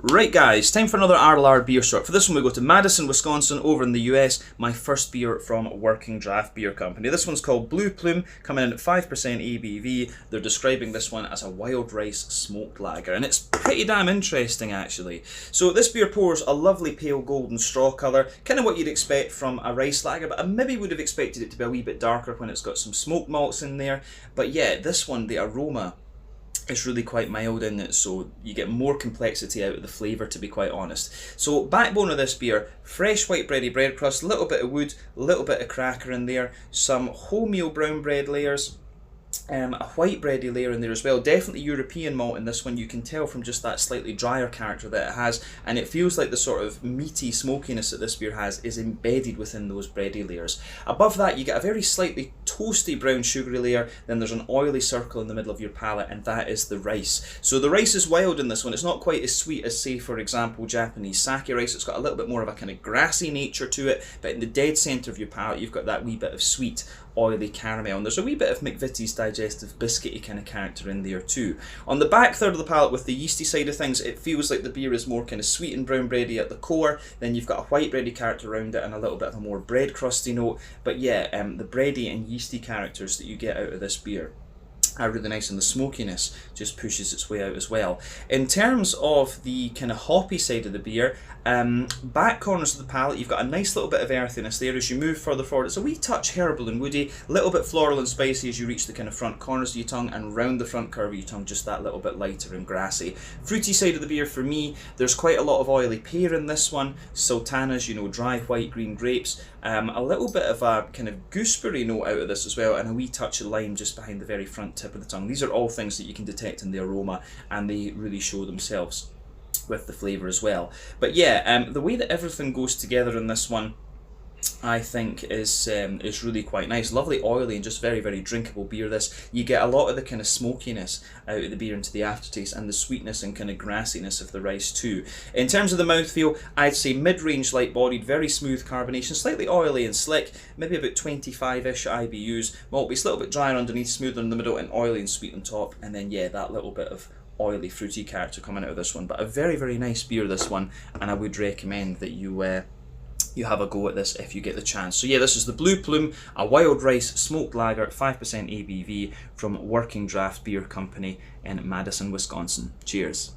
Right guys, time for another RLR beer short. For this one we go to Madison, Wisconsin over in the US, my first beer from Working Draft Beer Company. This one's called Blue Plume, coming in at 5% ABV. They're describing this one as a wild rice smoked lager, and it's pretty damn interesting actually. So this beer pours a lovely pale golden straw colour, kind of what you'd expect from a rice lager, but I maybe would have expected it to be a wee bit darker when it's got some smoked malts in there. But yeah, this one, the aroma, it's really quite mild in it, so you get more complexity out of the flavour, to be quite honest. So backbone of this beer, fresh white bready bread crust, a little bit of wood, a little bit of cracker in there, some wholemeal brown bread layers, a white bready layer in there as well. Definitely European malt in this one, you can tell from just that slightly drier character that it has, and it feels like the sort of meaty smokiness that this beer has is embedded within those bready layers. Above that you get a very slightly toasty brown sugary layer, then there's an oily circle in the middle of your palate, and that is the rice. So the rice is wild in this one. It's not quite as sweet as, say, for example, Japanese sake rice. It's got a little bit more of a kind of grassy nature to it, but in the dead centre of your palate you've got that wee bit of sweet oily caramel, and there's a wee bit of McVitie's digestive biscuity kind of character in there too. On the back third of the palate, with the yeasty side of things, it feels like the beer is more kind of sweet and brown bready at the core, then you've got a white bready character around it and a little bit of a more bread crusty note. But yeah, the bready and yeasty characters that you get out of this beer are really nice, and the smokiness just pushes its way out as well. In terms of the kind of hoppy side of the beer, back corners of the palate, you've got a nice little bit of earthiness there. As you move further forward, it's a wee touch herbal and woody, a little bit floral and spicy as you reach the kind of front corners of your tongue, and round the front curve of your tongue just that little bit lighter and grassy. Fruity side of the beer for me, there's quite a lot of oily pear in this one, sultanas, you know, dry white green grapes, a little bit of a kind of gooseberry note out of this as well, and a wee touch of lime just behind the very front tip of the tongue. These are all things that you can detect in the aroma, and they really show themselves with the flavour as well. But yeah, the way that everything goes together in this one, I think is really quite nice. Lovely oily and just very, very drinkable beer this. You get a lot of the kind of smokiness out of the beer into the aftertaste, and the sweetness and kind of grassiness of the rice too. In terms of the mouthfeel, I'd say mid-range, light-bodied, very smooth carbonation, slightly oily and slick, maybe about 25-ish IBUs. Malt base, a little bit drier underneath, smoother in the middle, and oily and sweet on top, and then yeah, that little bit of oily, fruity character coming out of this one. But a very, very nice beer this one, and I would recommend that you have a go at this if you get the chance. So yeah, this is the Blue Plume, a wild rice smoked lager, 5% ABV from Working Draft Beer Company in Madison, Wisconsin. Cheers.